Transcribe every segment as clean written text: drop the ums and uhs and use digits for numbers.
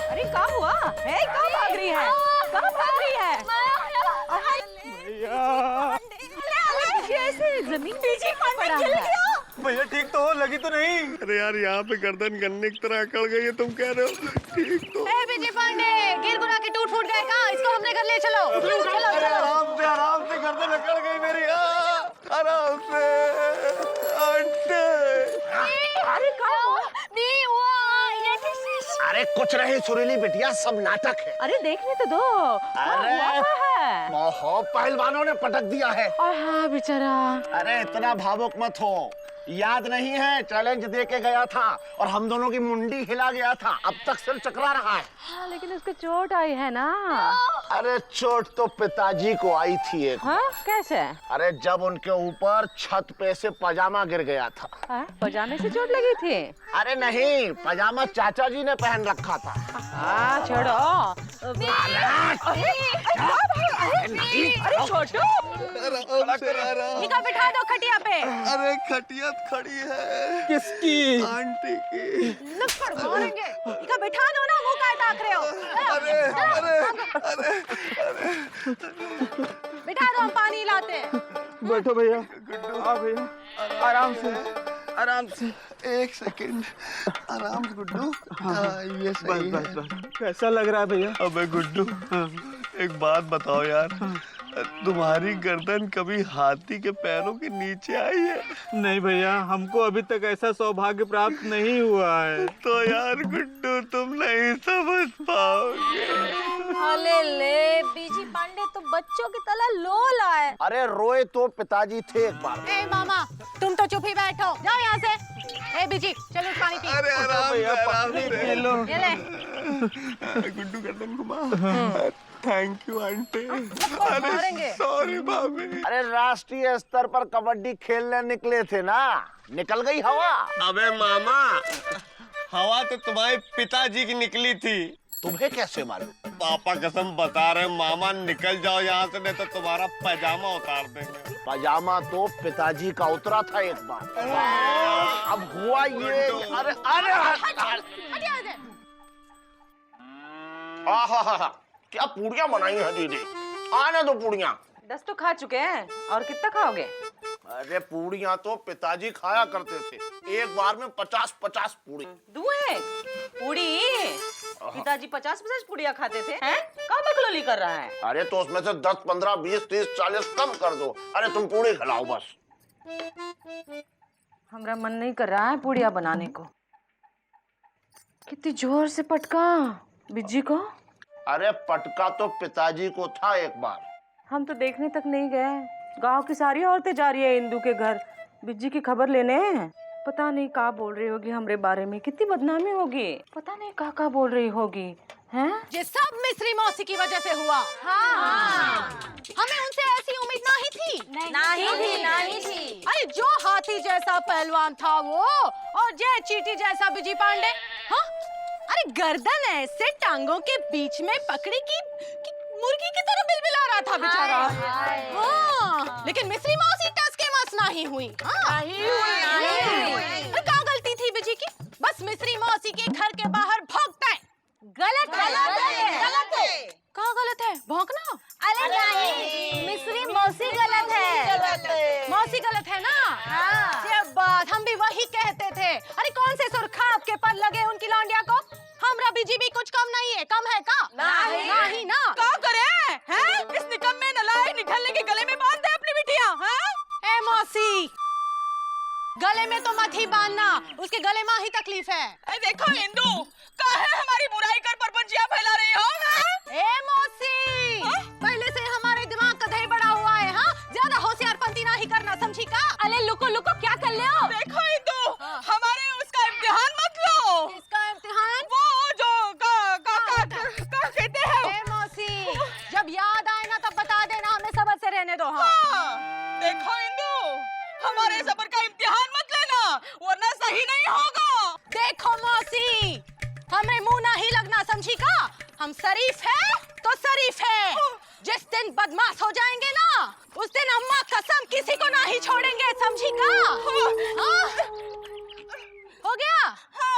अरे क्या हुआ? है कहाँ भाग रही है? कहाँ भाग रही है? कैसे जमीन पीछे पड़ा है? भैया ठीक तो हो? लगी तो नहीं? अरे यार यहाँ पे गर्दन गन्ने की तरह अकड़ गई है, तुम कह रहे हो ठीक तो? विजय पांडे, गिर गुना के टूट फूट गए कहाँ? इसको हमने घर ले चलो। आराम से गर्दन अकड़ गई मेरी। आराम से। अरे क्या हुआ? अरे कुछ नहीं सुरीली बिटिया, सब नाटक है। अरे देखने तो दो। अरे बहुत पहलवानों ने पटक दिया है। हाँ बेचारा। अरे इतना भावुक मत हो, याद नहीं है चैलेंज दे के गया था और हम दोनों की मुंडी हिला गया था, अब तक सिर चकरा रहा है। हाँ लेकिन उसको चोट आई है ना। अरे चोट तो पिताजी को आई थी एक। हाँ कैसे? अरे जब उनके ऊपर छत पे से पजामा गिर गया था। पजामे से चोट लगी थी? अरे नहीं, पजामा चाचा जी ने पहन रखा था। हाँ छोड़ो। अरे छोटू, बिठा दो खटिया पे। अरे खटिया खड़ी है। किसकी? आंटी की। लपड़ मारेंगे। इका बिठा दो ना, मुंह काहे ताक रहे हो? अरे अरे अरे बिठा दो, हम पानी लाते हैं। बैठो भैया। हाँ भैया, आराम से, आराम से। एक सेकंड, आराम से गुड्डू। हाँ ये सही है। बस। कैसा लग रहा है भैया? अबे गुड्डू, एक बात बताओ यार, तुम्हारी गर्दन कभी हाथी के पैरों के नीचे आई है? नहीं भैया, हमको अभी तक ऐसा सौभाग्य प्राप्त नहीं हुआ है। तो यार गुड्डू तुम नहीं समझ पाओगे। अले ले, बीजी पांडे तो बच्चों की तरह लोला है। अरे रोए तो पिताजी थे एक बार। ए मामा, तुम तो चुप ही बैठो, जाओ यहाँ से। ए बीजी, चलो पानी पी। अरे आराम से, आराम से। लो। ये ले। गुड्डू गर्दन घुमा। Thank you aunty. अरे सॉरी भाभी। अरे राष्ट्रीय स्तर पर कबड्डी खेलने निकले थे ना, निकल गई हवा। अबे मामा, हवा तो तुम्हारे पिताजी की निकली थी। तुम्हें कैसे मालूम? पापा कसम बता रहे, मामा निकल जाओ यहाँ से, नहीं तो तुम्हारा पैजामा उतार देंगे। पजामा तो पिताजी का उतरा था एक बार। अब हुआ ये। अरे अरे आहा, क्या पूड़ियाँ बनाई हैं दीदी, आने दो पूड़ियाँ। 10 तो खा चुके हैं, और कितना खाओगे? अरे पूड़ियाँ तो पिताजी खाया करते थे, एक बार में 50-50 पूड़ी। दुए पूड़ी? पिताजी 50-50 पूड़ियाँ खाते थे? हैं? कहाँ बकलोली कर रहा है? अरे तो उसमें से 10, 15, 20, 30, 40 कम कर दो। अरे तुम पूड़ी खिलाओ बस। हमारा मन नहीं कर रहा है पूड़ियाँ बनाने को। कितनी जोर से पटका बिज्जी को। अरे पटका तो पिताजी को था एक बार। हम तो देखने तक नहीं गए। गांव की सारी औरतें जा रही है इंदू के घर बिज्जी की खबर लेने। पता नहीं क्या बोल रही होगी हमरे बारे में, कितनी बदनामी होगी, पता नहीं क्या बोल रही होगी। हैं? ये सब मिस्री मौसी की वजह से हुआ। हाँ। हमें उनसे ऐसी उम्मीद नहीं थी। नहीं थी। अरे जो हाथी जैसा पहलवान था वो, और जय चीटी जैसा बिजी पांडे। हाँ? अरे गर्दन ऐसे टांगों के बीच में पकड़ी कि मुर्गी की तरह बिलबिला रहा था बेचारा। हाँ, लेकिन मिस्री मौसी टस के मस नहीं हुई। हाँ। नहीं। क्या गलती थी बिजी की? बस मिस्री मौसी के घर के बाहर भौंकता है। गलत है। क्या गलत है? भौंकना? अरे नहीं, मिस्री मौसी गलत है। मौसी गलत है ना? हाँ। ये बात हम भी वही कहते थे। अरे कौन से सुरखाब के पर लगे उनकी लौंडिया को? हमरा बीजी भी कुछ कम नहीं है। कम है का? नहीं ना। क्या करे? हैं? इस निकम्मे नलायक निठल्ले के गले में बांध दे अपनी बिटिया। हैं? ए मौसी, गले में तो मत ही बांधना, उसके गले में ही तकलीफ है। देखो इंदू, काहे हमारी बुराई कर परपंचियां फैला रही हो? ए मौसी, पहले से हमारे दिमाग का दही बड़ा हुआ है। हाँ, ज्यादा होशियारपंती नहीं करना, समझी का? अरे लुको क्या कर ले हो? देखो इंदू, हमारे उसका इम्तिहान मत लो। इसका इम्तिहान? वो जो का कहते हैं। ए मौसी, जब याद आए ना तब बता देना, हमें सबर से रहने दो। हाँ। देखो इंदू, हमारे सबर का इम्तिहान मत लेना, वरना सही नहीं होगा। देखो मौसी, हमें मुंह नहीं लगना, समझी का? हम शरीफ है तो शरीफ है। जिस दिन बदमाश हो जाएंगे ना, उस दिन अम्मा कसम किसी को नहीं छोड़ेंगे, समझी का? हाँ? हो गया? हाँ।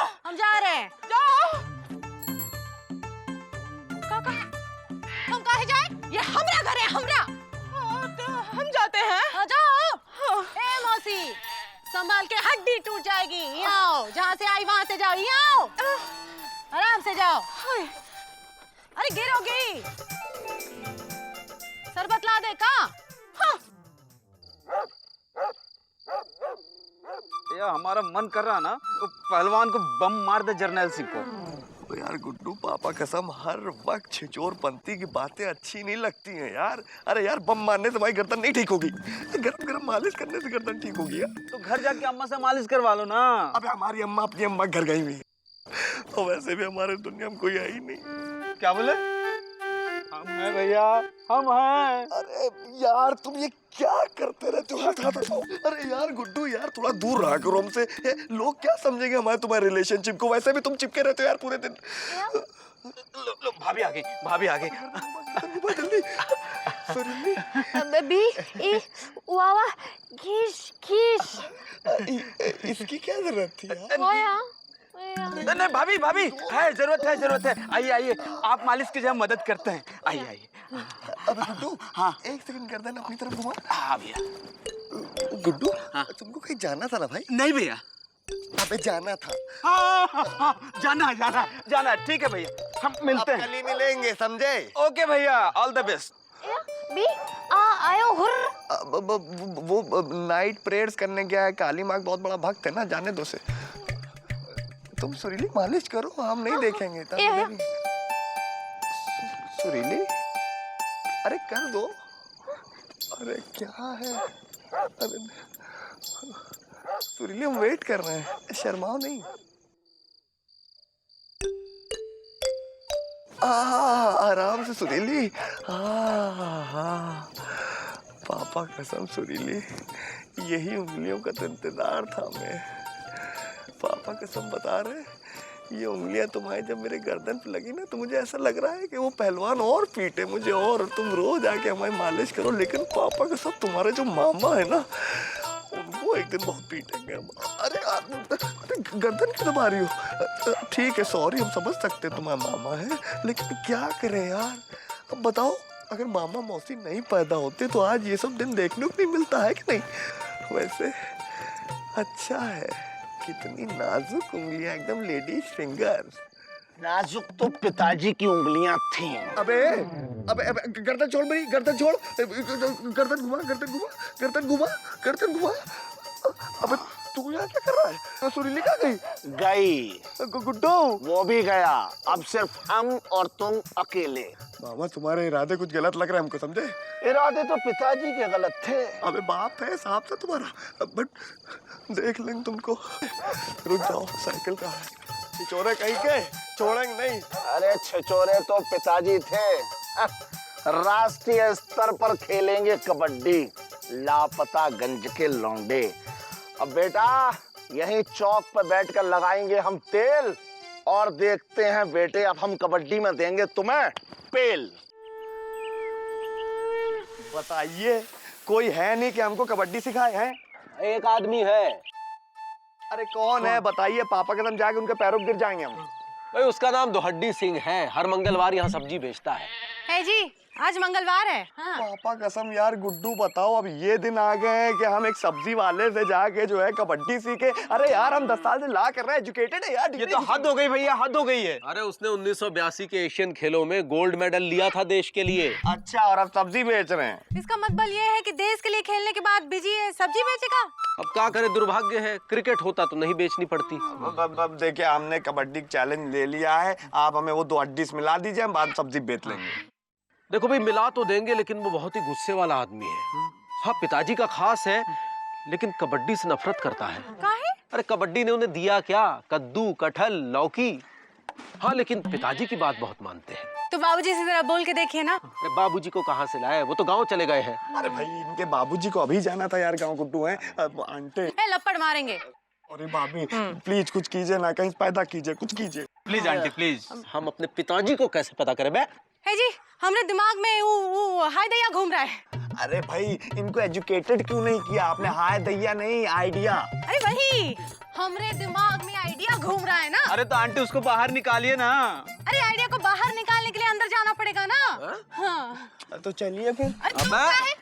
संभाल के, हड्डी टूट जाएगी। यहाँ आओ, जहाँ से आई वहाँ से जाओ। यहाँ आओ, आराम से जाओ। अरे गिरोगी। शरबत ला दे का? हाँ। ये हमारा मन कर रहा ना तो पहलवान को बम मार दे जर्नैल सिंह को। तो यार गुड्डू, पापा कसम हर वक्त छिचोरपंती की बातें अच्छी नहीं लगती हैं यार। अरे यार, बम मारने से भाई गर्दन नहीं ठीक होगी, गरम गरम मालिश करने से गर्दन ठीक होगी यार। तो घर जाके अम्मा से मालिश करवा लो ना। अबे हमारी अम्मा अपनी अम्मा घर गई हुई है, और वैसे भी हमारे दुनिया में कोई है ही नहीं। क्या बोले? हम हैं भैया, हम हैं। अरे यार, तुम ये क्या करते रहते हो? हाथ हटाओ। अरे यार गुड्डू यार, थोड़ा दूर रहा करो हमसे। लोग क्या समझेंगे हमारे तुम्हारे रिलेशनशिप को? वैसे भी तुम चिपके रहते हो यार पूरे दिन। लो, भाभी आ गई, भाभी आ गई। जल्दी सुरीली। बेबी ए वावा घिस घिस इसकी क्या जरूरत थी यार? ओया नहीं भाभी, भाभी है, जरूरत है, जरूरत है। आइए आइए, आप मालिश की जगह मदद करते हैं। आइए आइए। अबे गुड्डू, हाँ एक सेकंड गर्दन अपनी तरफ घुमा। हाँ भैया। गुड्डू, हाँ। तुमको कहीं जाना था ना भाई? नहीं भैया। अबे जाना था। हाँ, जाना जाना जाना। ठीक है भैया, हम मिलते हैं। कल ही मिलेंगे, समझे? ओके भैया, ऑल द बेस्ट। बी आयो हुर वो नाइट प्रेयर्स करने गया है। काली माँ बहुत बड़ा भक्त है ना, जाने दो से। तुम सुरीली मालिश करो, हम नहीं देखेंगे। सुरीली, अरे कर दो। अरे क्या है? अरे सुरीली, हम वेट कर रहे हैं, शर्माओ नहीं। आराम से सुरीली। पापा कसम सुरीली, यही उंगलियों का तो इंतजार था हमें। पापा कसम बता रहे, ये उंगलियां तुम्हारी जब मेरे गर्दन पे लगी ना, तो मुझे ऐसा लग रहा है कि वो पहलवान और पीटे मुझे, और तुम रोज आके हमारी मालिश करो। लेकिन पापा कसम, तुम्हारे जो मामा है ना, उनको एक दिन बहुत पीटेंगे हम। अरे गर्दन क्यों दबा रही हो? ठीक है, सॉरी, हम समझ सकते हैं तुम्हारा मामा है, लेकिन क्या करें यार? अब बताओ, अगर मामा मौसी नहीं पैदा होते तो आज ये सब दिन देखने को नहीं मिलता है कि नहीं? वैसे अच्छा है, कितनी नाजुक उंगलियां, एकदम लेडीज फिंगर्स। नाजुक तो पिताजी की उंगलियां थीं। अबे अबे अबे गर्दन छोड़ मेरी, गर्दन छोड़। गर्दन घुमा, गर्दन घुमा, गर्दन घुमा, गर्दन घुमा। अबे तू यहाँ क्या कर रहा है? सुरीली कहाँ गई? गई। गुड्डू, वो भी गया। अब सिर्फ हम और तुम अकेले। मामा तुम्हारे इरादे कुछ गलत लग रहा है हमको, समझे? इरादे तो पिताजी के गलत थे। अबे बाप है, साहब था तुम्हारा, बट देख लेंगे तुमको। रुक जाओ, साइकिल कहाँ है? छिचोरे कहीं के, छोड़ेंगे नहीं। अरे छिचोरे तो पिताजी थे। राष्ट्रीय स्तर पर खेलेंगे कबड्डी, लापता गंज के लौंडे। अब बेटा यहीं चौक पर बैठकर लगाएंगे हम तेल, और देखते हैं बेटे, अब हम कबड्डी में देंगे तुम्हें पेल। बताइए, कोई है नहीं कि हमको कबड्डी सिखाए हैं? एक आदमी है। अरे कौन है बताइए? पापा के दम जाके उनके पैरों पर गिर जाएंगे हम। भाई उसका नाम दोहड्डी सिंह है, हर मंगलवार यहाँ सब्जी बेचता है जी, आज मंगलवार है। हाँ। पापा कसम यार, गुड्डू बताओ, अब ये दिन आ गए हैं कि हम एक सब्जी वाले से जाके जो है कबड्डी सीखे। अरे यार, हम 10 साल से ला कर रहे हैं, एजुकेटेड है यार। ये तो हद हो गई भैया, हद हो गई है। अरे उसने 1982 के एशियन खेलों में गोल्ड मेडल लिया था देश के लिए। अच्छा, और अब सब्जी बेच रहे हैं? इसका मतलब ये है कि देश के लिए खेलने के बाद बिजी है, सब्जी बेचेगा। अब क्या करे, दुर्भाग्य है, क्रिकेट होता तो नहीं बेचनी पड़ती। अब देखिए, हमने कबड्डी चैलेंज ले लिया है, आप हमें वो 2 हड्डी मिला दीजिए, हम बाद सब्जी बेच लेंगे। देखो भाई, मिला तो देंगे, लेकिन वो बहुत ही गुस्से वाला आदमी है। हाँ, पिताजी का खास है, लेकिन कबड्डी से नफरत करता है। काहे? अरे कबड्डी ने उन्हें दिया क्या? कद्दू, कटहल, लौकी। हाँ, लेकिन पिताजी की बात बहुत मानते हैं। तो बाबूजी से जरा बोल के देखिए ना। अरे बाबूजी को कहाँ से लाए, वो तो गांव चले गए हैं। अरे भाई, इनके बाबूजी को अभी जाना था यार, गाँव गुड्डू है। आंटे, लपड़ मारेंगे। अरे भाभी प्लीज कुछ कीजिए ना, कहीं पैदा कीजिए, कुछ कीजिए प्लीज आंटी प्लीज। हम अपने पिताजी को कैसे पता करें बे? है जी, हमरे दिमाग में वो हाय दैया घूम रहा है। अरे भाई, इनको एजुकेटेड क्यों नहीं किया आपने? हाय दैया नहीं, आइडिया। अरे वही, हमरे दिमाग में आइडिया घूम रहा है ना। अरे तो आंटी उसको बाहर निकालिए ना। अरे आइडिया को बाहर निकालने के लिए अंदर जाना पड़ेगा ना। हाँ। तो चलिए फिर। अरे क्या है?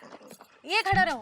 ये खड़ा रहो।